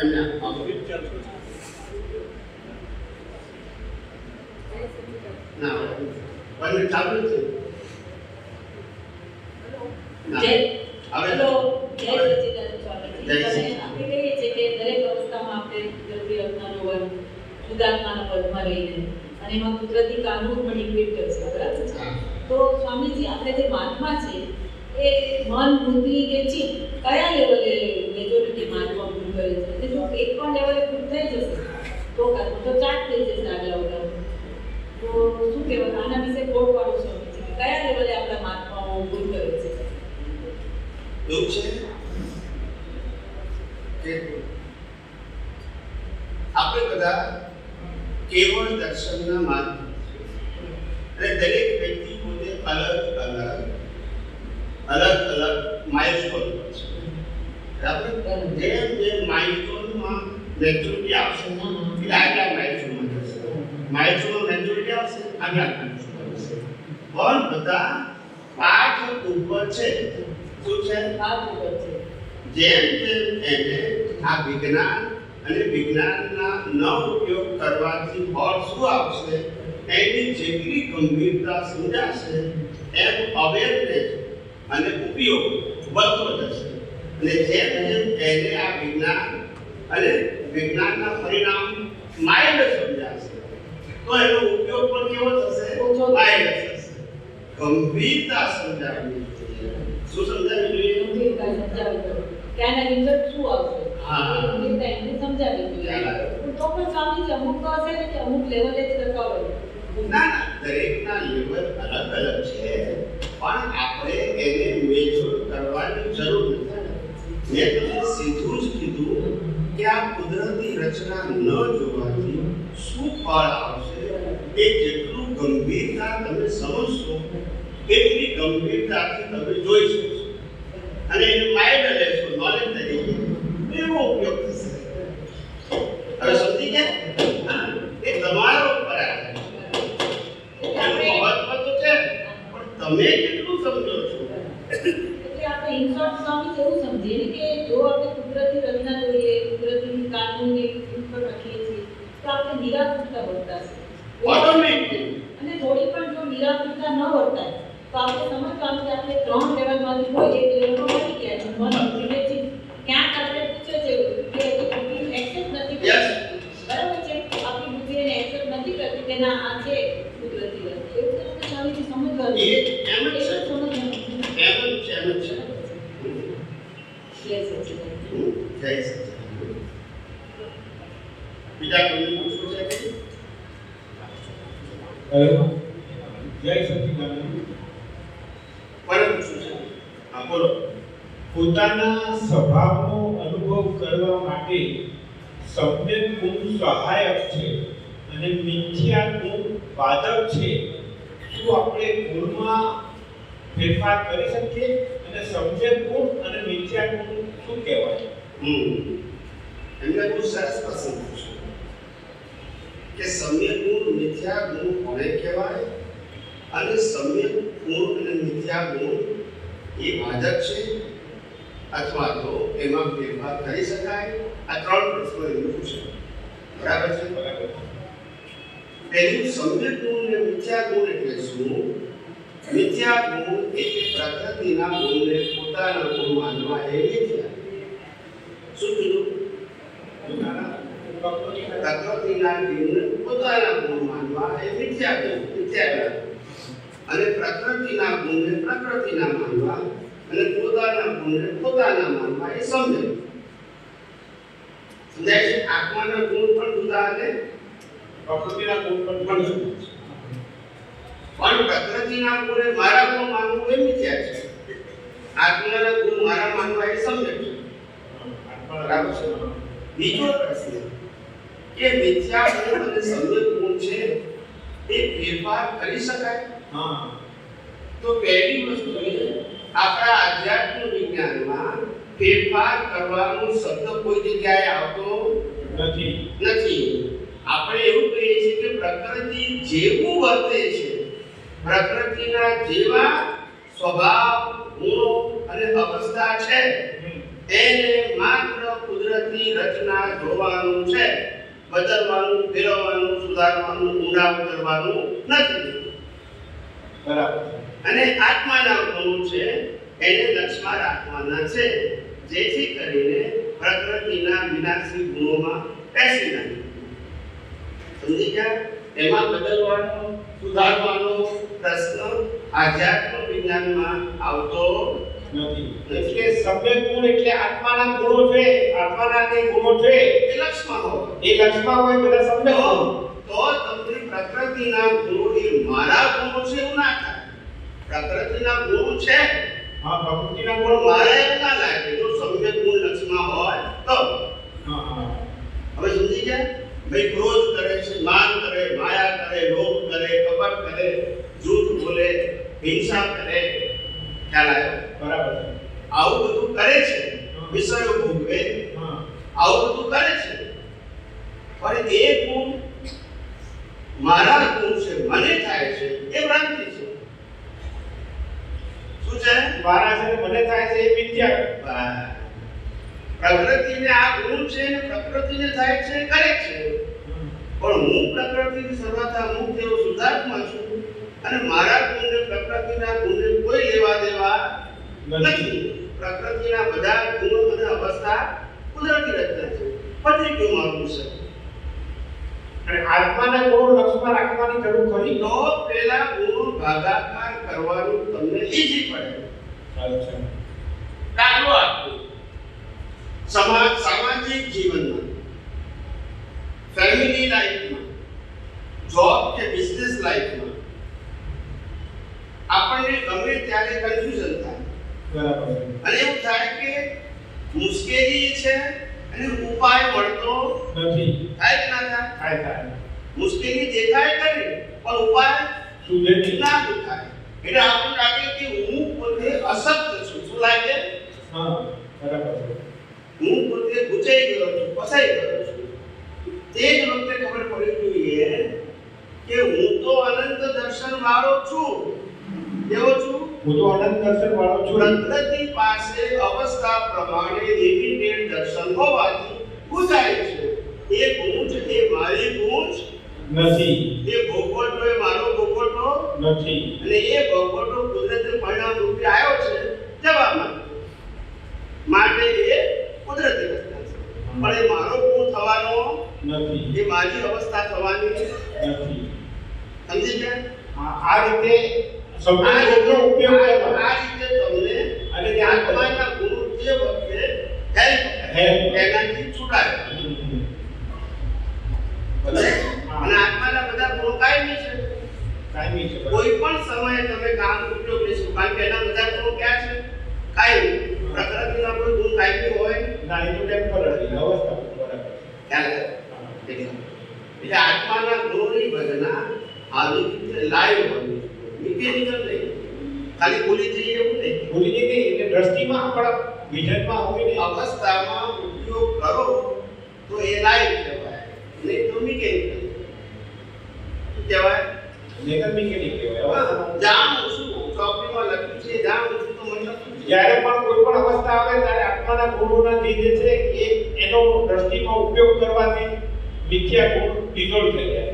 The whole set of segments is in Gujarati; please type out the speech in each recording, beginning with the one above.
એમને ના પણ ચાલુ છે જય આપણે કહીએ છીએ કે દરેક અવસ્થામાં આપણે કુદરતી રચનાનો વન સુધારણાના પદમાં રહીને અને એમાં કુદરતી કાનૂન પણ ઇન્ક્લુડ કરશે, બરાબર છે? તો સ્વામીજી આપણે જે મહાત્મા છે એ મન, બુદ્ધિ કે ચિત્ત કયા લેવલે મેજોરિટી મહાત્મા ભૂલ કરે છે? અને જો એક પણ લેવલે ભૂલ થઈ જશે તો કર્મ તો ચાટ થઈ જશે આગલા ઉડાવ. તો શું કહેવાય આના વિશે બોર્ડ પાડો સ્વામીજી, કયા લેવલે આપણા મહાત્માઓ ભૂલ કરે છે? એવું છે કે આપણે બધા કેવળ દર્શનના માર્ગ અને દરેક વ્યક્તિ પોતે અલગ માઇલસ્ટોન પર છે. બરાબર? જેમ જેમ માઇલસ્ટોનમાં મેચ્યોરિટી આવશે એટલે આગલા માઇલસ્ટોનમાં જશે. માઇલસ્ટોનમાં મેચ્યોરિટી આવશે આગલા માઇલસ્ટોનમાં જશે. પણ બધા પાઠ ઉપર છે. શું છે? પાઠ ઉપર છે. જેમ જેમ એને આ વિજ્ઞાન અને વિજ્ઞાનના ન ઉપયોગ કરવાથી ફળ શું આવશે એની જેટલી ગંભીરતા સમજાશે એમ અવેરનેસ અને ઉપયોગ વધતો જશે. અને જેમ જેમ એને આ વિજ્ઞાન અને વિજ્ઞાનના પરિણામ માઇલ્ડ સમજાશે તો એનો ઉપયોગ પણ કેવો થશે? માઇલ્ડ થશે. ગંભીરતા સમજાવવી જોઈએ. શું સમજાવવી જોઈએ? ગંભીરતા સમજાવવી જોઈએ કે આના રિઝલ્ટ શું આવશે. ગંભીરતા એમને સમજાવવી જોઈએ. તો પણ સ્વામીજી અમુક તો હશે ને કે અમુક લેવલે જ કરતા હોય. ના, દરેકના લેવલ અલગ અલગ છે પણ આપણે એને મેજર કરવાની જરૂર નથી. મેં તમને સીધું જ કીધું કે આ કુદરતી રચના ન જોવાથી શું ફળ આવશે એ જેટલું ગંભીરતા તમે સમજશો એટલી ગંભીરતાથી તમે જોઈ શકશો અને એને માઇન્ડ લેશો નોલેજ તરીકે એવો ઉપયોગ થશે. હવે સમજી ગયા? એ તમારો ઉપર આવે. મહત્વ તો છે પણ તમે કેટલું સમજો છો? એટલે આપણે ઇન્સર્ટ સ્વામી એવું સમજીએ ને કે જો આપણે કુદરતી રચના જોઈએ, કુદરતી કાનૂનને ઉપર રાખીએ છીએ તો આપણે નિરાકૃતતા વર્તાશે ઓટોમેટિક. અને થોડી પણ જો નિરાકૃતતા ન વર્તાય તો આપણે સમજવાનું કે આપણે 3 લેવલમાંથી કોઈ એક લેવલમાં પહોંચી ગયા છે. મન, બુદ્ધિ, ચિત્ત. ક્યાંક આપણે પૂછે છે કે બુદ્ધિ એક્સેપ્ટ નથી કરતી. બરાબર છે? આપણી બુદ્ધિ એને એક્સેપ્ટ નથી કરતી કે ના આ છે કુદરતી રચના. એવું તો આપણે સ્વામીજી સમજવાનું એ એમ જ છે. સમજવાનું. એમ જ છે. જય સચ્ચિદાનંદ. જય સચ્ચિદાનંદ. બીજા કોઈને પૂછવું છે કે? જય સચ્ચિદાનંદ. કોને પૂછવું છે? હા બોલો. પોતાના સ્વભાવનો અનુભવ કરવા માટે સમ્યક ગુણ સહાયક છે અને મિથ્યા ગુણ બાધક છે. શું આપણે ગુણમાં ફેરફાર કરી શકીએ અને સમ્યક ગુણ અને મિથ્યા ગુણ શું કહેવાય? એમને બહુ સરસ પ્રશ્ન પૂછ્યો કે સમ્યક ગુણ મિથ્યા ગુણ કોને કહેવાય અને સમ્યક ગુણ અને મિથ્યા ગુણ એ બાધક છે અથવા તો એમાં ફેરફાર કરી શકાય? આ 3 પ્રશ્નો એમને પૂછ્યા. બરાબર છે? બરાબર. પહેલું સમ્યક ગુણ અને મિથ્યા ગુણ એટલે શું? મિથ્યા ગુણ એટલે પ્રકૃતિના ગુણને પોતાના ગુણ માનવા એ મિથ્યા. શું કીધું? પ્રકૃતિના ગુણને પોતાના ગુણ માનવા એ મિથ્યા ગુણ. અને પ્રકૃતિના ગુણને પ્રકૃતિના માનવા અને પોતાના ગુણને પોતાના માનવા એ સમ્યક. સમજાય છે? આત્માના ગુણ પણ જુદા અને પ્રકૃતિના ગુણ પણ જુદા છે. પણ પ્રકૃતિના ગુણને મારા ગુણ માનવું એ મિથ્યા છે. આત્માના ગુણ મારા માનવા એ સમ્યક છે. બરાબર છે? બીજો પ્રશ્ન કે મિથ્યા ગુણ અને સમ્યક ગુણ છે એ ફેરફાર કરી શકાય? હા. તો પહેલી વસ્તુ એ આપણા આધ્યાત્મિક વિજ્ઞાનમાં ફેરફાર કરવાનો શબ્દ કોઈ જગ્યાએ આવતો નથી. આપણે એવું કહીએ છીએ કે પ્રકૃતિ જેવું વર્તે છે, પ્રકૃતિના જેવા સ્વભાવ, ગુણો અને અવસ્થા છે એને માત્ર કુદરતી કુદરતની રચના જોવાનું છે, બદલવાનું, ફેરવવાનું, સુધારવાનું, ઊંડા ઉતરવાનું નથી. બરાબર. અને આત્માના ગુણો છે એને લક્ષમાં રાખવાના છે, જેથી કરીને પ્રકૃતિના વિનાશી ગુણોમાં બેસી નથી. સમજી ગયા? એમાં બદલવાનો, સુધારવાનો પ્રશ્ન આધ્યાત્મ વિજ્ઞાનમાં આવતો નથી. એટલે સમ્યક ગુણ એટલે આત્માના ગુણો છે, આત્માના જે ગુણો છે એ લક્ષમાં હોય. એ લક્ષમાં હોય બધા સમ્યક ગુણો. તો તમને પ્રકૃતિના ગુણો એ મારા ગુણો છે એવું ના થાય. પ્રકૃતિના ગુણો છે, હા, પ્રકૃતિના પણ ગુણો મારા એમ ના લાગે. જો સમ્યક ગુણ લક્ષમાં હોય તો હા હા હવે સમજી ગયા? ભાઈ ક્રોધ કરે છે, માન કરે, માયા કરે, લોભ કરે, કપટ કરે, જૂઠ બોલે, હિંસા કરે, ખ્યાલ આવ્યો? બરાબર. આવું બધું કરે છે, વિષયો ભોગવે, હા, આવું બધું કરે છે. પણ એ ગુણ મારા ગુણ છે, મને થાય છે, એ ભ્રાંતિ છે. શું છે? મારા છે ને મને થાય છે એ મિથ્યા. પ્રકૃતિને આ ગુણ છે ને પ્રકૃતિને થાય છે કરે છે, પણ હું પ્રકૃતિની સર્વથા મુક્ત એવો શુદ્ધાત્મા છું, અને મારા ગુણને પ્રકૃતિના ગુણને કોઈ લેવા દેવા નથી. પ્રકૃતિના બધા ગુણ અને અવસ્થા કુદરતી રચના છે. પછી કેવું માનવું છે? અને આત્માના ગુણો લક્ષમાં રાખવાની જરૂર ખરી? તો પેલા ગુણ ભાગાકાર કરવાનું તમને ઈઝી પડે. અચ્છા. દાખલો આપો. સામાજિક જીવનમાં, ફેમિલી લાઈફમાં, જોબ કે બિઝનેસ લાઈફમાં આપણને ગમે ત્યારે કન્ફ્યુઝન થાય. બરાબર. અને એવું થાય કે મુશ્કેલી છે અને ઉપાય મળતો નથી. થાય કે ના થાય? થાય થાય. મુશ્કેલી દેખાય કરે પણ ઉપાય સુધે નહીં. ના દેખાય. એટલે આપણને લાગે કે હું પોતે અશક્ત છું. શું લાગે? હા, બરાબર. હું પોતે ગુચાઈ ગયો છું, ફસાઈ ગયો છું. તે જ વખતે ખબર પડી જોઈએ કે હું તો અનંત દર્શન વાળો છું. કેવો છું? હું તો અનંત દર્શન વાળો છું. પ્રકૃતિ પાસે અવસ્થા પ્રમાણે લિમિટેડ દર્શન હોવાથી ગુચાય છે. એ ગુંજ એ મારી ગુંજ નથી. એ ભોગવટો એ મારો ભોગવટો નથી. અને એ ભોગવટો કુદરતી પરિણામ રૂપે આવ્યો છે જવામાં. માટે એ કુદરતી રચના છે. પણ એ મારો ગુણ થવાનો નથી. એ મારી અવસ્થા થવાની નથી. સમજી ગયા? આ રીતે શબ્દનો ઉપયોગ કરવો. આ રીતે તમને અને અને આત્માના ગુણ જે વખતે હેલ્પ એનાથી છૂટાય. અને આત્માના બધા ગુણો કાયમી છે. કાયમી છે. કોઈ પણ સમયે તમે કામ ઉપયોગ લેશો, કારણ કે એના બધા ગુણો ક્યાં છે? કાયમી. પ્રકૃતિના કોઈ ગુણ કાયમી હોય ના, એ તો ટેમ્પરરી અવસ્થા. બરાબર. ખ્યાલ આવે? એટલે આત્માના ગુણોની ભજના આવી રીતે લાઈવ હોવી જોઈએ. મિકેનિકલ નહીં, ખાલી ભૂલી જઈએ એવું નહીં. ભૂલી જઈએ નહીં, એટલે દ્રષ્ટિમાં આપણા વિઝનમાં હોય ને અવસ્થામાં ઉપયોગ કરો તો એ લાઈવ કહેવાય, નહીં તો મિકેનિકલ. શું કહેવાય? મેકેનિક કહેવાય. જાણું છું, ચોપડીમાં લખ્યું છે જાણું છું તો મતલબ જ્યારે પણ કોઈ પણ અવસ્થા આવે ત્યારે આત્માના ગુણોના જે છે એ એનો દ્રષ્ટિમાં ઉપયોગ કરવાથી મિથ્યા ગુણ ડિઝોલ્વ થઈ જાય.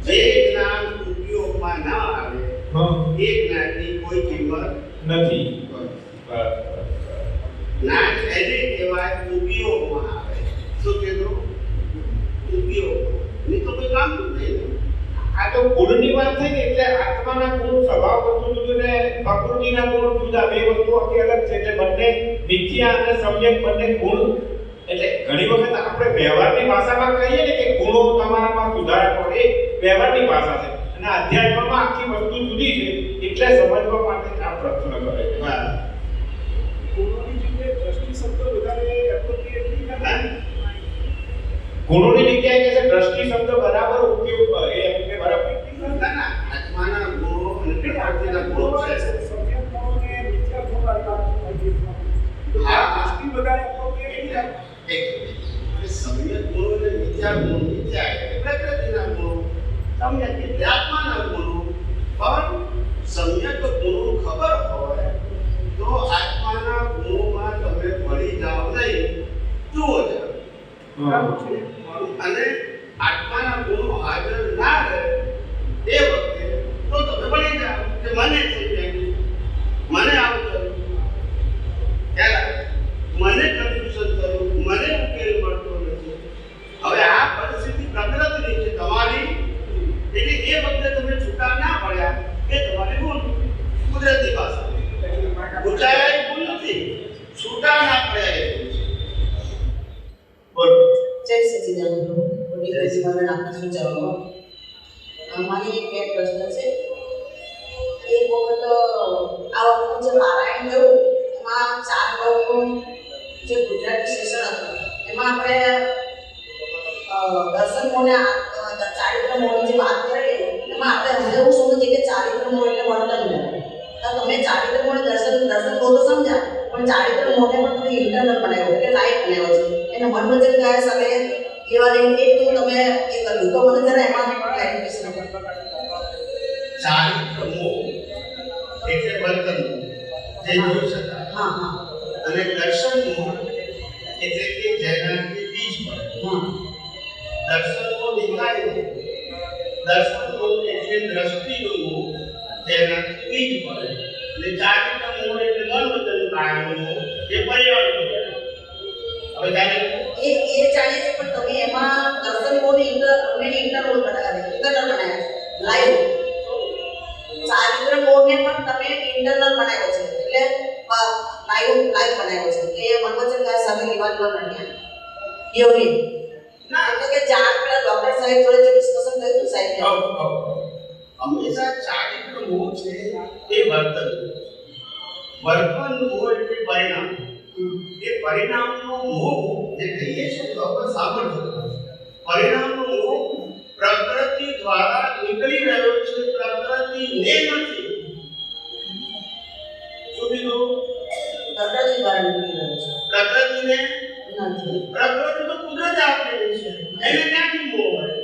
જે જ્ઞાન ઉપયોગમાં ના આવે એ જ્ઞાનની કોઈ કિંમત નથી. જ્ઞાન એને કહેવાય ઉપયોગમાં આવે. શું કીધું? ઉપયોગ. નહીં તો કોઈ કામ નહીં. આ તો ગુણની વાત થઈ ને, એટલે આત્માના ગુણ સ્વભાવ વસ્તુ જુદું ને પ્રકૃતિના ગુણ જુદા. બે વસ્તુ આખી અલગ છે. એટલે બંને મિથ્યા અને સમ્યક બંને ગુણ. એટલે ઘણી વખત આપણે વ્યવહારની ભાષામાં કહીએ ને કે ગુણો તમારામાં સુધારા પડે, એ વ્યવહારની ભાષા છે. અને અધ્યાત્મમાં આખી વસ્તુ જુદી છે. એટલે સમજવા માટે આ પ્રશ્ન કરે છે. ગુણોની જગ્યાએ દ્રષ્ટિ શબ્દ વધારે એપ્રોપ્રિએટ નહીં થાય. ગુણોની જગ્યાએ કે છે દ્રષ્ટિ શબ્દ બરાબર ઉપયોગ કરે એમ કે બરાબર. ના ના, આત્માના ગુણો અને પ્રકૃતિના ગુણો છે. સમ્યક ગુણોને મિથ્યા ગુણ હા, આ દ્રષ્ટિ વધારે એપ્રોપ્રિએટ નહીં થાય. સમ્યક ગુણો અને મિથ્યા ગુણ. મિથ્યા એટલે પ્રકૃતિના ગુણો, સમ્યક એટલે આત્માના ગુણો. પણ સમ્યક ગુણો ખબર હોય તો આત્માના ગુણોમાં તમે ભળી જાઓ નહીં. જુઓ જરા બરાબર છે. અને આત્માના ગુણો હાજર ના રહે એ વખતે તો તમે બની જાઓ કે મને થઈ જાય, મને આવું થયું, મને કન્ફ્યુઝન થયું, મને ઉકેલ મળતો નથી. હવે આ પરિસ્થિતિ પ્રકૃતિની છે તમારી, એટલે એ વખતે તમે છૂટા ના પડ્યા એ તમારી ભૂલ, કુદરતી ભાષા. ગુજારાય ભૂલ નથી, છૂટા ના પડ્યા એ ભૂલ છે. બોલો. જય સચિદાનંદ પ્રભુ. મને આપના સૂચવવામાં મારી એક બે પ્રશ્ન છે. એક વખત આ વખત જે પારાયણ થયું એમાં 4 ભાગનું જે ગુજરાતી સેશન હતું એમાં આપણે દર્શન મોને ચારિત્ર મોની જે વાત કરી એમાં આપણે હવે એવું સમજીએ કે ચારિત્ર મોન એટલે વર્તન મોન. તો તમે ચારિત્ર મોને દર્શન તો સમજ્યા, પણ ચારિત્ર મોને પણ તમે ઇન્ટરનલ બનાવ્યો એટલે લાઈફ બનાવ્યો છે. એને મન વચન કાયા સાથે એવા એક તો તમે એ કર્યું તો મને જરા એમાં ક્લેરિફિકેશન આપો. ચારિત્ર મોહ એટલે વર્તન જે જોઈ શકાય. હા હા અને દર્શન મોહ એટલે કે જેનાથી બીજ પડે. દર્શન તો દેખાય નહીં, દર્શન મોહ એટલે દ્રષ્ટિનું મોહ જેનાથી બીજ પડે. અને ચારિત્ર મોહ એટલે મન વચન કાયાનો મોહ એ પર્યાવરણ પડે. હવે જાણે એ જાણીએ છે, પણ તમે એમાં દર્શન મોને ઇન્ટરનલ બનાવ્યા લાઈવ ચારિત્ર મોને પણ તમે ઇન્ટરનલ બનાવ્યો છે એટલે લાઈવ બનાવ્યો છે કે મન વચન કાયા સાથે લેવા નથી એવું ના. એટલે કે જાણ પેલા ડોક્ટર સાહેબ જોડે જે ડિસ્કશન થયું હતું સાહેબ હંમેશા ચારિત્ર મોહ છે એ વર્તન મોહ એટલે પરિણામ. એ પરિણામનો મોહ જે કહીએ છીએ ડોક્ટર સાંભળજો, પરિણામનો મોહ પ્રકૃતિ દ્વારા નીકળી રહ્યો છે, પ્રકૃતિને નથી. શું કીધું? પ્રકૃતિ દ્વારા નીકળી રહ્યો છે, પ્રકૃતિને નથી. પ્રકૃતિ તો કુદરત આપેલી છે, એને ક્યાંથી મોહ હોય?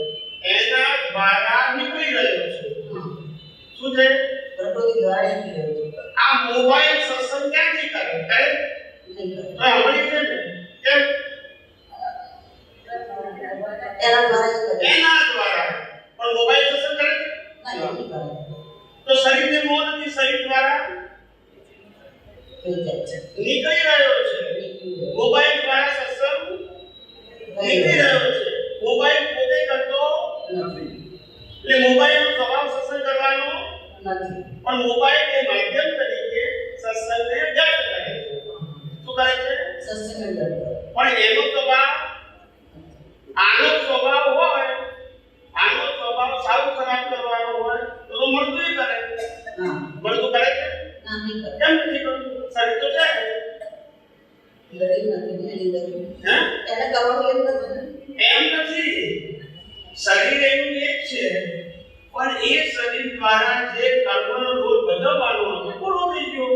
એના દ્વારા નીકળી રહ્યો છે. શું છે? પ્રકૃતિ દ્વારા નીકળી રહ્યો છે. આ મોબાઈલ સત્સંગ ક્યાંથી કરે? હમણાં છે ને કેમ? એના દ્વારા એના દ્વારા. પણ મોબાઈલ સત્સંગ કરે છે? તો શરીરને મોહ નથી, શરીર દ્વારા નીકળી રહ્યો છે. મોબાઈલ દ્વારા સત્સંગ નીકળી રહ્યો છે. મોબાઈલ પોતે કરતો નથી, એટલે મોબાઈલનો સ્વભાવ સત્સંગ કરવાનો નથી, પણ મોબાઈલ એ માધ્યમ તરીકે સત્સંગને વ્યક્ત કરે છે. શું કરે છે? સત્સંગ વ્યક્ત. પણ એનો સ્વભાવ, આનો સ્વભાવ હોય, આનો સ્વભાવ સારું ખરાબ કરવાનો હોય તો મળતું કરે. મળતું કરે છે? કેમ નથી કરતું? શરીર તો છે એમ નથી. શરીર એનું એક છે, પણ એ શરીર દ્વારા જે કર્મનો રોલ બજાવવાનો હતો પૂરો થઈ ગયો.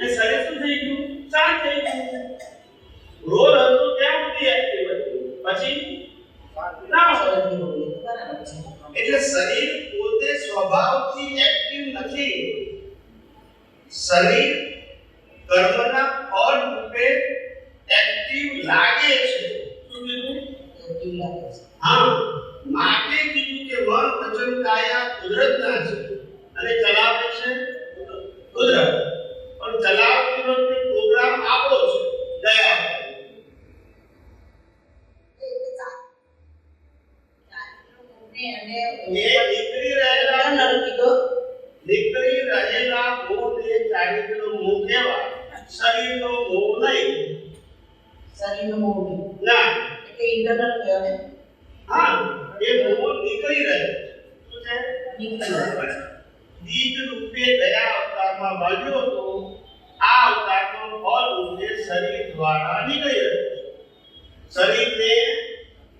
એ શરીર શું થઈ ગયું? શાંત થઈ ગયું. રોલ હતો ત્યાં સુધી એક્ટિવ હતું, પછી ના. એટલે શરીર પોતે સ્વભાવથી એક્ટિવ નથી. શરીર કર્મના ફળ રૂપે એક્ટિવ લાગે છે. શું કીધું? એક્ટિવ લાગે છે. હા, માટે કીધું કે મન વચન કાયા કુદરતના છે અને ચલાવે છે કુદરત. પણ ચલાવતી વખતે પ્રોગ્રામ આપણો છે, દયા. નીકળી રહેલા મોહને ચારિત્રનો મોહ કહેવાય, શરીરનો મોહ નહીં. શરીરનો મોહ ના, એટલે ઇન્ટરનલ કહેવાય. હા, એ મોહ નીકળી રહે. શું છે? નીકળી રહે. બીજ રૂપે ગયા અવતારમાં બાંધ્યો હતો, આ અવતારમાં ફળ રૂપે શરીર દ્વારા નીકળી રહ્યો છે. શરીરને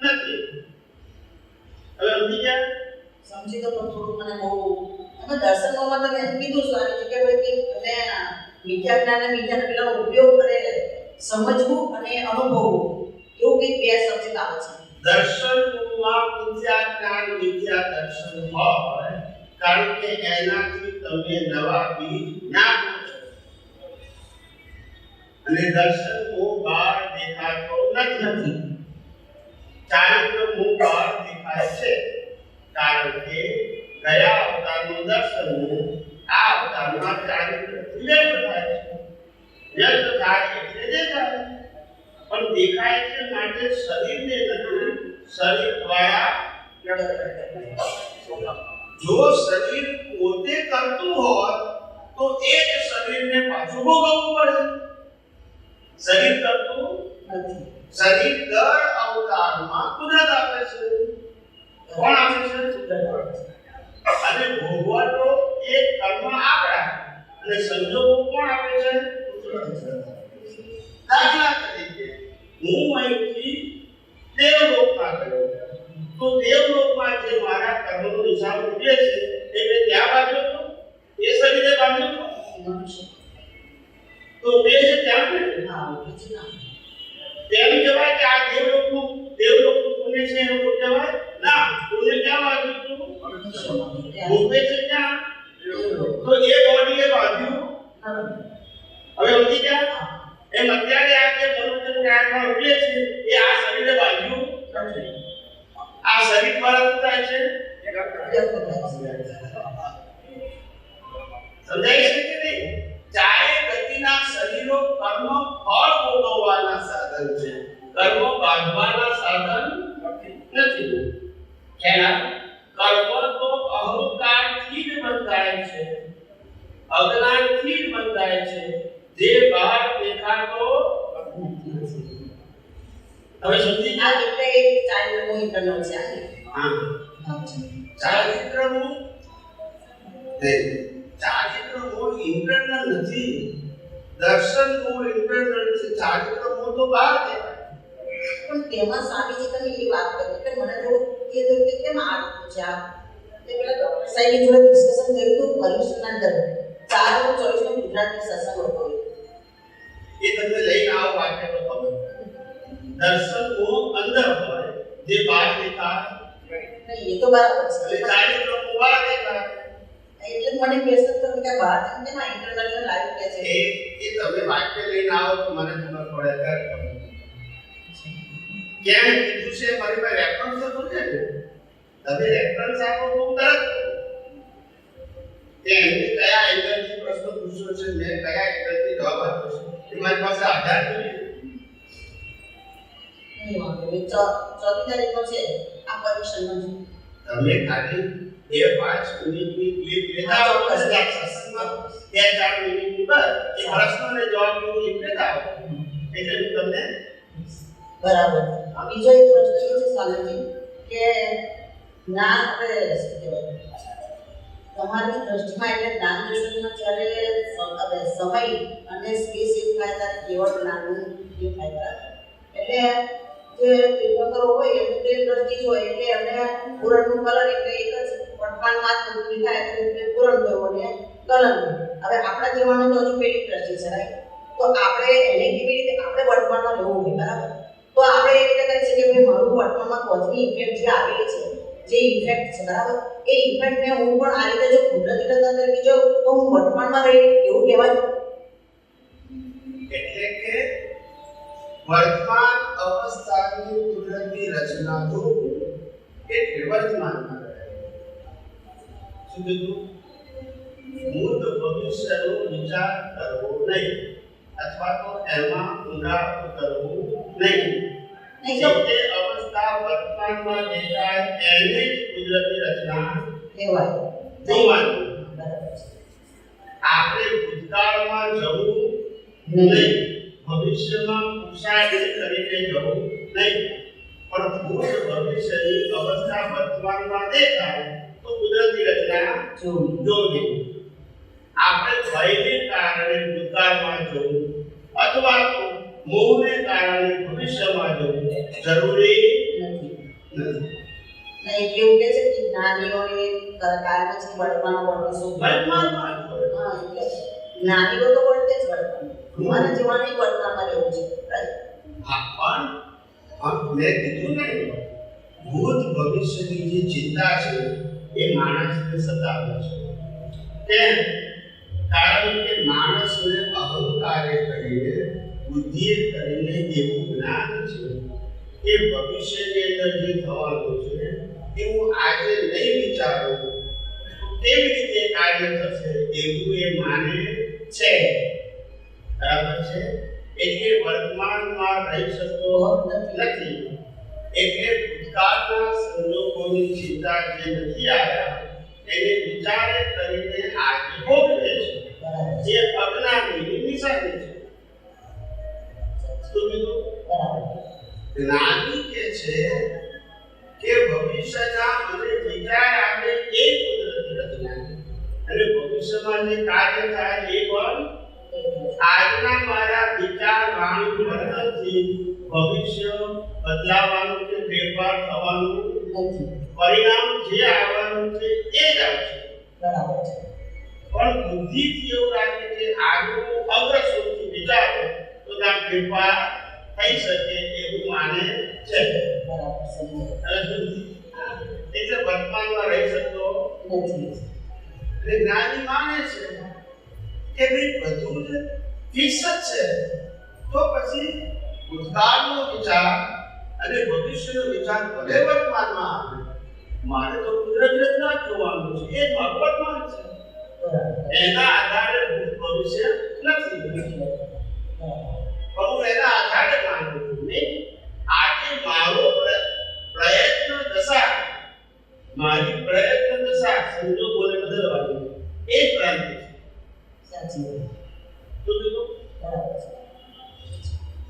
નથી. હવે સમજી ગયા? સમજી તો પણ થોડું મને બહુ અમે દર્શનમાં તમે એમ કીધું સ્વામી કે ભાઈ કે તમે મિથ્યા જ્ઞાન અને મિથ્યા પેલાનો ઉપયોગ કરે સમજવું અને અનુભવવું એવું કંઈક બે સબ્જેક્ટ આવે છે. દર્શનમાં મિથ્યા જ્ઞાન મિથ્યા દર્શન હોય, કારણ કે એનાથી તમે નવા બીજ ના અને દર્શન મોહ બહાર દેખાતો નથી. ચારિત્ર મોહ બહાર દેખાય છે કારણ કે ગયા અવતારનું દર્શન મોહ આ અવતારમાં ચારિત્રથી વ્યક્ત થાય છે. વ્યક્ત થાય એટલે દેખાય, પણ દેખાય છે માટે શરીરને નથી, શરીર દ્વારા જો શરીર પોતે કરતું હોત તો એ જ શરીરને પાછું ભોગવવું પડે. શરીર કરતું નથી. શરીર દર અવતારમાં કુદરત આપે છે. કોણ આપે છે? અને ભોગવટો એ કર્મ આપણા અને સંજોગો કોણ આપે છે? દાખલા તરીકે હું અહીંથી દેવલોકમાં ગયો તો દેવલોકમાં જે મારા કર્મનો હિસાબ ઉઠે છે એટલે ત્યાં બાંધ્યો હતો, એ શરીરે બાંધ્યો હતો, તો તે છે ત્યાં ને તેમ કહેવાય કે આ દેવલોકનું પુણ્ય છે એનું કહેવાય ના. પુણ્ય ક્યાં બાંધ્યું હતું? ભોગવે છે ક્યાં? તો એ બોડીએ બાંધ્યું. હવે સમજી ગયા? એમ અત્યારે આ જે મનુષ્ય કાળમાં ઉઠે છે એ આ શરીરે બાંધ્યું નથી. આ શરીર દ્વારા શું થાય છે? સમજાય છે કે નહીં? ચારે ગતિના શરીરો કર્મ ફળ ભોગવવાના સાધન છે, કર્મ બાંધવાના સાધન નથી. કેના? કર્મ તો અહંકારથી જ બંધાય છે, અજ્ઞાનથી જ બંધાય છે, જે બહાર દેખાતો નથી. હવે સમજી આ એટલે એક ચારિત્રનું ઇન્ટરનલ છે. હા, ચારિત્રનું ઇન્ટરનલ નથી, દર્શનનું ઇન્ટરનલ છે. ચારિત્રનું તો બહાર દેખાય. પણ તેમાં સ્વામીજી તમે એ વાત કરી કે મને થોડું એ થયું કે કેમ આ પૂછ્યા તે પેલા ડોક્ટર સાહેબની જોડે ડિસ્કશન થયું હતું ભવિષ્યના અંદર 4/24 ગુજરાતી સત્સંગ હતો. એ તમે લઈને આવો વાક્ય તો ખબર. દર્શનનો અંદર હોય જે બહાર દેખાય. નહીં એ તો બરાબર છે. એટલે ચારિત્રનું બહાર દેખાય. એટલે મને ક્વેશ્ચન થયો કે બહાર કેમ આ ઇન્ટરનલ લાઈફ કે છે. એ તમે વાક્ય લઈને આવો તો મને ખબર પડે ત્યારે ખબર. કેમ કીધું છે મારી પાસે રેફરન્સ તો છે ને. તમે રેફરન્સ આપો તો હું તરત કે એમને કયા એંગલથી પ્રશ્ન પૂછ્યો છે, મેં કયા એંગલથી જવાબ આપ્યો છે, એ મારી પાસે આધાર જોઈએ. નહીં વાંધો નહીં. 14 તારીખનો છે આ પરીક્ષાનો છે. તમે ખાલી 2-5 મિનિટની ક્લિપ લેતા આવો તો સત્સંગમાં 2-4 મિનિટની પર એ પ્રશ્નને જવાબની ક્લિપ લેતા આવો એટલે હું તમને બરાબર. બીજો એક પ્રશ્ન એ છે સ્વામીજી કે જ્ઞાન આપણે શું કહેવાય તમારી દ્રષ્ટિમાં એટલે જ્ઞાન દર્શનમાં જ્યારે સમય અને સ્પેસ એક થાય ત્યારે કેવળ જ્ઞાનનું એ થાય. એટલે જે તીર્થંકરો હોય એમની તે દ્રષ્ટિ જ હોય એટલે એમને પૂરણનું કલર એટલે એક જ વર્તમાનમાં જ બધું દેખાય એટલે પૂરણ કરવું અને કલર. હવે આપણા જીવનનો તો હજુ પેલી દ્રષ્ટિ છે રાઈટ. તો આપણે એને કેવી રીતે આપણે વર્તમાનમાં લેવું હોય બરાબર. તો આપણે એ રીતે કરી શકીએ કે મારું વર્તમાનમાં કોઝની ઇફેક્ટ જે આવેલી છે જે ઇફેક્ટ છે બરાબર એ ઇફેક્ટને હું પણ આ રીતે જો કુદરતી રચના તરીકે જો તો હું વર્તમાનમાં રહી એવું કહેવાય. એટલે કે વર્તમાન અવસ્થાની કુદરતી રચના જો એટલે વર્તમાનમાં રહે. શું કીધું? ભૂત ભવિષ્યનો વિચાર કરવો નહીં અથવા તો એમાં ઊંડા ઉતરવું નહીં. જે અવસ્થા વર્તમાનમાં દેખાય એને જ કુદરતી રચના કહેવાય. જોવાનું. બરાબર છે. આપણે ભૂતકાળમાં જવું નહીં, ભવિષ્યમાં પુરુષાર્થ કરીને જવું નહીં, પણ ભૂત ભવિષ્યની અવસ્થા વર્તમાનમાં દેખાય તો કુદરતી રચના જોવી. આપણે ભયને કારણે ભૂતકાળમાં જવું અથવા તો મોહને કારણે ભવિષ્યમાં જવું જરૂરી નથી. નથી. નહીં કેવું કે છે કે જ્ઞાનીઓને કારણે જ વર્તમાન વર્તે શું વર્તમાનમાં જ હોય. હા એટલે જ્ઞાનીઓ તો વર્તે જ વર્તમાન મારા જીવનની વર્તમાનમાં રહેવું છે રાઈટ. હા પણ મેં કીધું ને ભૂત ભવિષ્યની જે ચિંતા છે એ માણસને સતાવે છે. કેમ? કારણ કે માણસને અહંકારે કરીને બુદ્ધિએ કરીને એવું જ્ઞાન છે એ ભવિષ્યની અંદર જે થવાનું છે એ હું આજે નહીં વિચારું તો કેવી રીતે કાર્ય થશે એવું એ માને છે. બરાબર છે. એટલે વર્તમાનમાં રહી શકતો નથી. એટલે ભૂતકાળના સંજોગોની ચિંતા જે નથી આવ્યા એને વિચારે કરીને આજે ભોગવે છે જે અજ્ઞાનીની નિશાની છે. તો મિત્રો જ્ઞાની કે છે કે ભવિષ્યના મને વિચાર આવે એ કુદરતી રચના અને ભવિષ્યમાં જે કાર્ય થાય એ પણ આજના મારા વિચાર વાણી વર્તનથી ભવિષ્ય બદલાવાનું કે ફેરફાર થવાનું નથી. પરિણામ જે આવવાનું છે એ જ આવશે. બરાબર છે. પણ બુદ્ધિથી એવું લાગે કે આગળ અગ્ર સુધી વિચારો તો ત્યાં ફેરફાર થઈ શકે એવું માને છે. બરાબર છે. એટલે વર્તમાનમાં રહી શકતો નથી. એટલે જ્ઞાની માને છે કે ભાઈ બધું જ ફિક્સ જ છે. તો પછી ભૂતકાળનો વિચાર અને ભવિષ્યનો વિચાર ભલે વર્તમાનમાં આવે મારે તો કુદરતી રચના જ જોવાનું છે. એ વર્તમાન છે. એના આધારે ભૂત ભવિષ્ય નથી. હું એના આધારે માનું છું. નહીં આજે મારો પ્રયત્ન દશા મારી પ્રયત્ન દશા સંજોગોને બદલવાની એ ક્રાંતિ છે. સાચી તો બીજું બરાબર છે.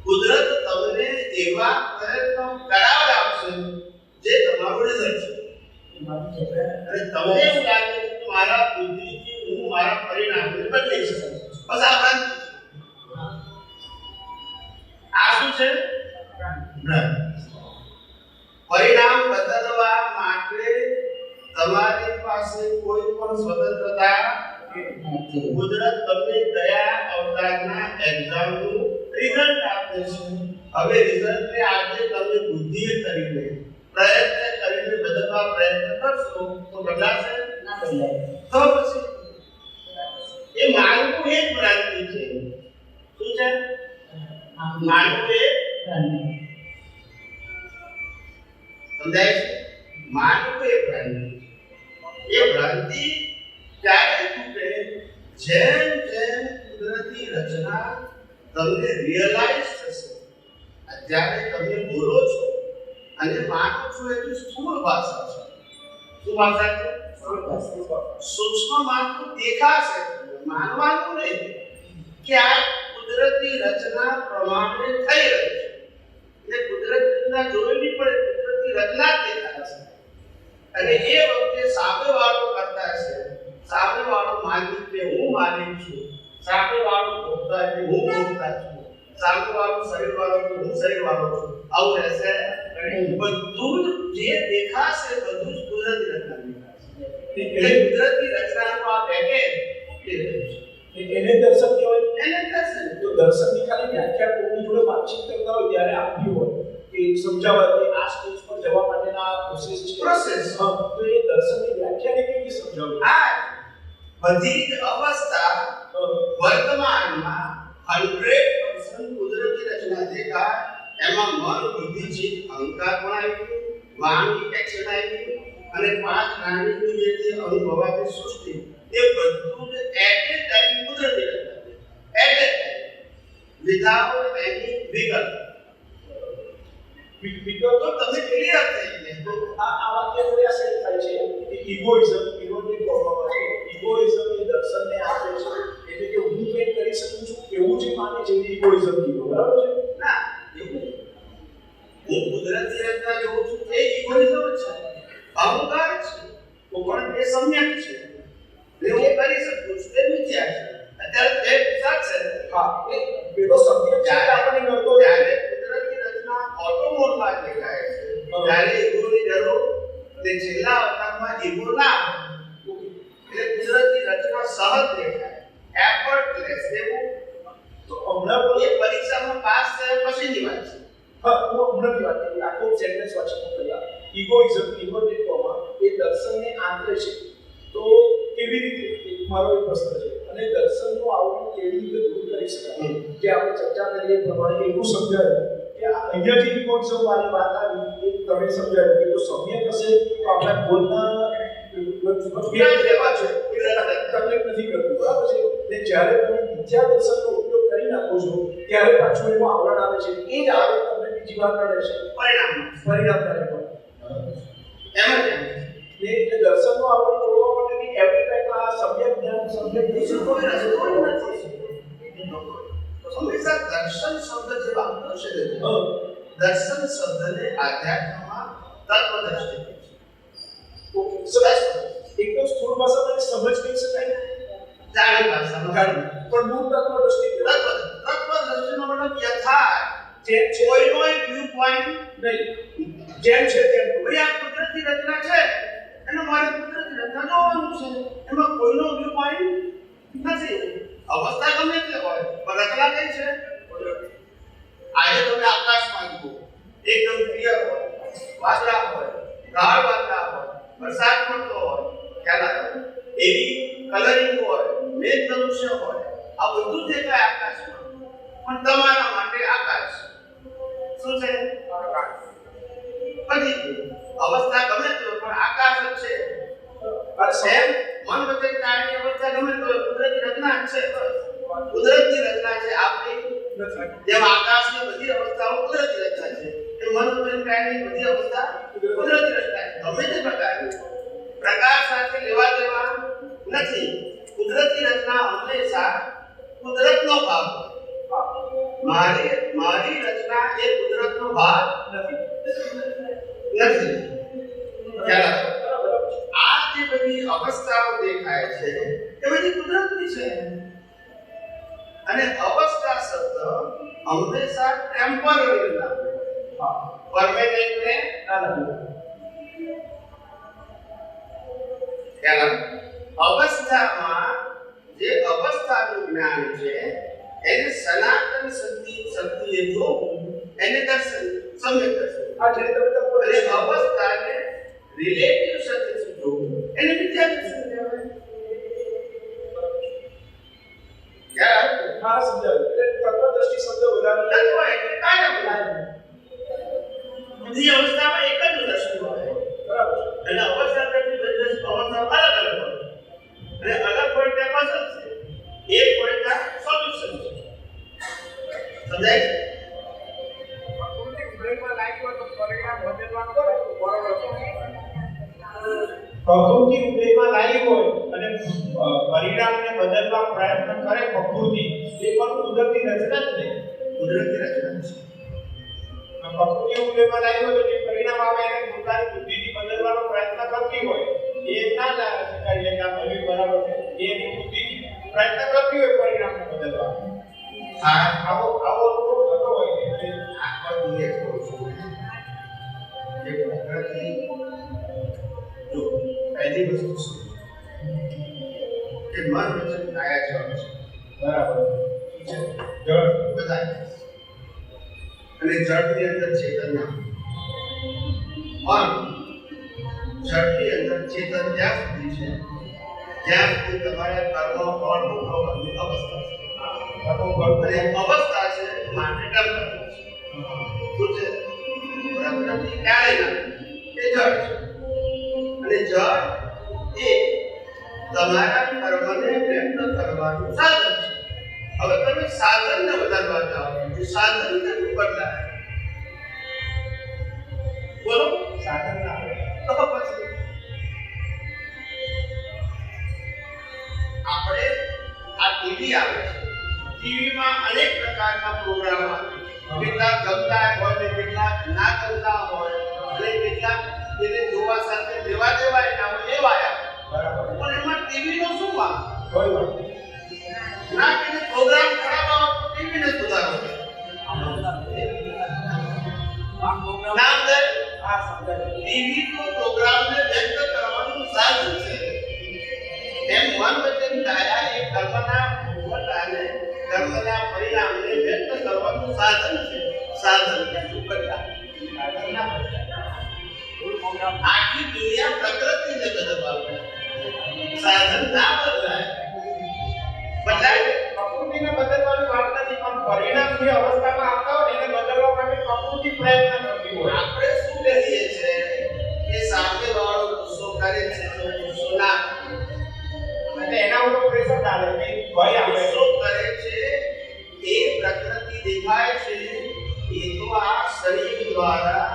કુદરત તમને એવા પ્રયત્નો કરાવડાવશે જે તમારું રિઝલ્ટ છે. અને તમને એવું લાગે છે કે મારા બુદ્ધિથી હું મારા પરિણામને બદલી શકું. બસ આ ભ્રાંતિ છે. આ શું છે? પરિણામ બદલવા માટે તમારી પાસે કોઈ પણ સ્વતંત્રતા કુદરત તમને ગયા અવતારના એક્ઝામનું રિઝલ્ટ આપે છે. હવે રિઝલ્ટને આજે તમે બુદ્ધિએ કરીને પ્રયત્ન કરીને બદલવા પ્રયત્ન કરશો તો બદલાશે નથી. તો પછી એ માનવું એ જ ભ્રાંતિ છે. શું છે? માનવું એ સમજાય છે? માનવું એ ભ્રાંતિ. એ ભ્રાંતિ ત્યારે તૂટે જેમ જેમ કુદરતી રચના તમને રિયલાઇઝ થશે. અત્યારે તમે બોલો છો અને માનો છો એ તો સ્થૂળ ભાષા છે. શું ભાષા છે? સૂક્ષ્મ માનવું દેખાશે, માનવાનું નહીં કે આ કુદરતી રચના પ્રમાણે થઈ રહી છે. એટલે કુદરતી રચના જોવી પડે, કુદરતી રચના જ દેખાશે. અને એ વખતે સામેવાળો કરતા છે, સામેવાળો માલિક કે હું માલિક છું, સામેવાળો ભોગતા કે હું ભોગતા છું, સામેવાળો શરીરવાળો કે હું શરીરવાળો છું. આવું રહેશે બધું જ જે દેખાશે બધું જ કુદરતી રચના દેખાશે. એટલે કુદરતી રચનાનું આ પેકેજ એને દર્શન કહેવાય. એને દર્શન. તો દર્શનની ખાલી વ્યાખ્યા કોઈની જોડે વાતચીત કરતા હોય ત્યારે આપવી હોય કે સમજાવવા કે આ સ્ટેજ પર જવા માટેના પ્રોસેસ છે. તો એ દર્શનની વ્યાખ્યાને કેવી સમજાવવી? આ બધી જ અવસ્થા વર્તમાનમાં 100% કુદરતી રચના દેખાય. એમાં મન, બુદ્ધિ, ચિત્ત, અહંકાર પણ આવી ગયું, વાણી, એક્શન આવી ગયું અને 5 જ્ઞાનની જે અનુભવાતી સૃષ્ટિ એ બધું જ એટ એ ટાઈમ કુદરતી રચના at a time without any વિગત તો તમે ક્લિયર થઈ ગયા. આ વાક્ય જોડે આ સેટ થાય છે કે ઇગોઇઝમ ઇગોટિક પ્રોબ્લેમ છે. ઇગોઇઝમ એ દર્શનને આપે છે એટલે કે હું કંઈક કરી શકું છું એવું જે માને છે ઇગોઇઝમ કીધું. બરાબર છે? ના, એવું હું કુદરતી રચના જોઉં છું એ ઇગોઇઝમ જ છે, અહંકાર છે. તો પણ એ સમ્યક છે. હું કરી શકું છું એ મિથ્યા છે. અત્યારે બે વિચાર છે. હા, એ પેલો સબ્જેક્ટ છે આપણે કરતો ત્યારે કુદરતી રચના ઓટોમોડમાં દેખાય છે. ત્યારે ઈગોની જરૂર તે છેલ્લા અવતારમાં ઈગો ના એટલે કુદરતી રચના સહજ દેખાય, એફર્ટલેસ. એવું તો હમણાં એ પરીક્ષામાં પાસ થયા પછીની વાત છે. હા, હું હમણાંની વાત કરી. આખો સેન્ટેન્સ વાંચી કર્યા. ઇગોઇઝમ ઇગોટિક એ દર્શનને આંતરે છે. તો કેવી રીતે? મારો એક પ્રશ્ન છે અને અને દર્શનનું આવરણ કેવી રીતે દૂર કરી શકાય કે આપણે ચર્ચા કરીએ એ પ્રમાણે એવું સમજાયું કે અહીંયા જે ઇમોશન વાળી વાત આવી એ તમે સમજાયું કે જો સમ્યક હશે તો આપણા બોલના તકલીફ નથી કરતું બરાબર છે ને જ્યારે તમે મિથ્યા દર્શનનો ઉપયોગ કરી નાખો છો ત્યારે પાછું એનું આવરણ આવે છે એ જ આવરણ તમને બીજી વાર મળે છે પરિણામ એમ જ એટલે દર્શનનો આવરણ તોડવા માટેની એવરી ટાઈમ આ સમ્યક જ્ઞાન સમ્યક દર્શન કોઈ નથી હંમેશા દર્શન શબ્દ જે વાપરો છે દર્શન શબ્દને આધ્યાત્મમાં તત્વદ્રષ્ટિ એકદમ સ્થૂળ ભાષામાં સમજ કહી શકાય જાણી ભાષામાં પણ મૂળ તત્વદ્રષ્ટિ તત્વદ્રષ્ટિનો મતલબ યથાર્થ જેમ છે કોઈનો વ્યૂ પોઈન્ટ નહીં જેમ છે તેમ ભાઈ આ કુદરતી રચના છે એનો મારે કુદરતી રચના જોવાનું છે એમાં કોઈનો વ્યૂ પોઈન્ટ નથી અવસ્થા ગમે તે હોય પણ રચના કઈ છે આજે તમે આકાશમાં જુઓ એકદમ ક્લિયર હોય વાદળા હોય ગાઢ વાદળા હોય વરસાદ પડતો હોય ખ્યાલ આવે એવી કલરિંગ હોય મેઘ ધનુષ્ય હોય આ બધું દેખાય આકાશમાં પણ તમારા માટે આકાશ શું છે પછી અવસ્થા ગમે તે પણ આકાશ જ છે અને સેમ મન વચન કાયની અવસ્થા ગમે તો કુદરતી રચના જ છે કુદરતી રચના છે આપણી નથી જેમ આકાશની બધી અવસ્થાઓ કુદરતી રચના છે એ મન વચન કાયની બધી અવસ્થા કુદરતી રચના છે ગમે તે પ્રકાશ સાથે લેવા દેવા નથી કુદરતી રચના હંમેશા કુદરતનો ભાગ મારી રચના એ કુદરતનો ભાગ નથી આ જે બધી અવસ્થાઓ દેખાય છે એ બધી કુદરતની છે અને અવસ્થા શબ્દ હંમેશા ટેમ્પરરી લાગે પરમેનન્ટ ને ના લાગે અવસ્થામાં જે અવસ્થાનું જ્ઞાન છે એને સનાતન શક્તિએ જોવું એને દર્શન સમ્યક દર્શન આ જે તમે અને અવસ્થાને રિલેટિવ શક્તિથી જોવું એને મિથ્યા દર્શન કહેવાય હા સમજાયું એટલે તત્વદ્રષ્ટિ શબ્દ વધારે તત્વ એટલે કાયમ બધી અવસ્થામાં એક જ દર્શન હોય બરાબર અને અવસ્થા પ્રતિ અવસ્થા અલગ અલગ હોય અને અલગ હોય તે પસંદ છે એક હોય તે સોલ્યુશન છે સમજાય છે પ્રકૃતિ ઉદયમાં લાવી હોય અને પરિણામને બદલવા પ્રયત્ન કરે પ્રકૃતિ એ પણ કુદરતી રચના જ ને કુદરતી રચના છે પ્રકૃતિ ઉદયમાં લાવી હોય તો જે પરિણામ આવે એને પોતાની બુદ્ધિથી બદલવાનો પ્રયત્ન કરતી હોય એ ના શકાય કે આ બધું બરાબર છે એની બુદ્ધિથી પ્રયત્ન કરતી હોય પરિણામને બદલવા આવો અનુભવ થતો હોય એટલે આખો દુનિયા કહું છું જે પ્રકૃતિ જો પહેલી વસ્તુ છે કે મન વચન કાયા જળ છે બરાબર છે જળ બધા અને જળની અંદર ચેતન ના પણ જળની અંદર ચેતન ત્યાં સુધી છે જ્યાં સુધી તમારા કર્મ ફળ ભોગવવાની અવસ્થા છે અને અવસ્થા છે માટે ટેમ્પરરી છે શું છે પ્રકૃતિ ક્યારે ના એ જળ છે અને જળ એ તમારા કર્મને વ્યક્ત કરવાનું સાધન છે હવે તમે સાધનને વધારવા જાઓ તો સાધન કેટલું બદલાય બોલો સાધન ના તો પછી આપણે આ ટીવી આવે છે ટીવીમાં અનેક પ્રકારના પ્રોગ્રામ આવે છે કેટલાક ગમતા હોય ને કેટલાક ના ગમતા હોય અને કેટલાક એને જોવા સાથે લેવા દેવા એના હોય એવા બરાબર પણ એમાં ટીવી નો શું વાંક કોઈ વાત ના કે પ્રોગ્રામ ખરાબ આવે તો ટીવી ને સુધારો નામ દે આ સમજાય ટીવી નો પ્રોગ્રામ ને વ્યક્ત કરવાનું સાધન છે એમ મન વચન કાયા એ કર્મના ભોગવટ અને કર્મના પરિણામને વ્યક્ત કરવાનું સાધન છે સાધન કેટલું બદલાય આખી દુનિયા પ્રકૃતિને બદલવા સાધન ના બદલાય બદલાય પ્રકૃતિને બદલવાની વાત નથી, પણ પરિણામ જે અવસ્થામાં આવતા હોય એને બદલવા માટે પ્રકૃતિ પ્રયત્ન કરતી હોય. આપણે શું કહીએ છે કે સામે વાળો ગુસ્સો કરે છે તો ગુસ્સો ના અને એના ઉપર પ્રેશર ડાલે કે ભય આવે. ગુસ્સો કરે છે એ પ્રકૃતિ દેખાય છે એ તો આ શરીર દ્વારા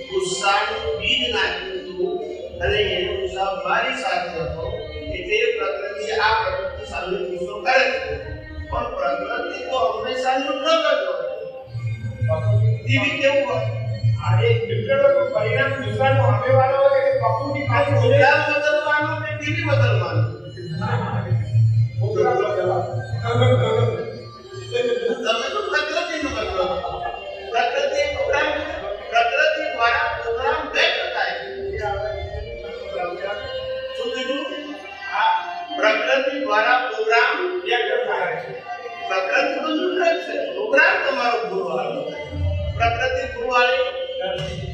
ગુસ્સાનું બીજ નાખ્યું હતું અને એનો હિસાબ મારી સાથે હતો એટલે પ્રકૃતિ આ પ્રકૃતિ સામે ગુસ્સો કરે છે. પણ પ્રકૃતિ તો હંમેશા ન્યુટ્રલ જ હોય. ટીવી કેવું હોય આ એક ન્યુટ્રલ પરિણામ ગુસ્સાનો સામેવાળો હોય એટલે પ્રકૃતિ પાછી પ્રોગ્રામ બદલવાનો કે ટીવી બદલવાનો તમે તો પ્રકૃતિનો બદલો પ્રકૃતિ પ્રોગ્રામ પ્રકૃતિ દ્વારા પ્રોગ્રામ વ્યક્ત થાય શું કીધું આ પ્રકૃતિ દ્વારા પ્રોગ્રામ વ્યક્ત થાય છે. પ્રકૃતિ તો ન્યુટ્રલ છે પ્રોગ્રામ તમારો ગુરુવાળો પ્રકૃતિ ગુરુવાળી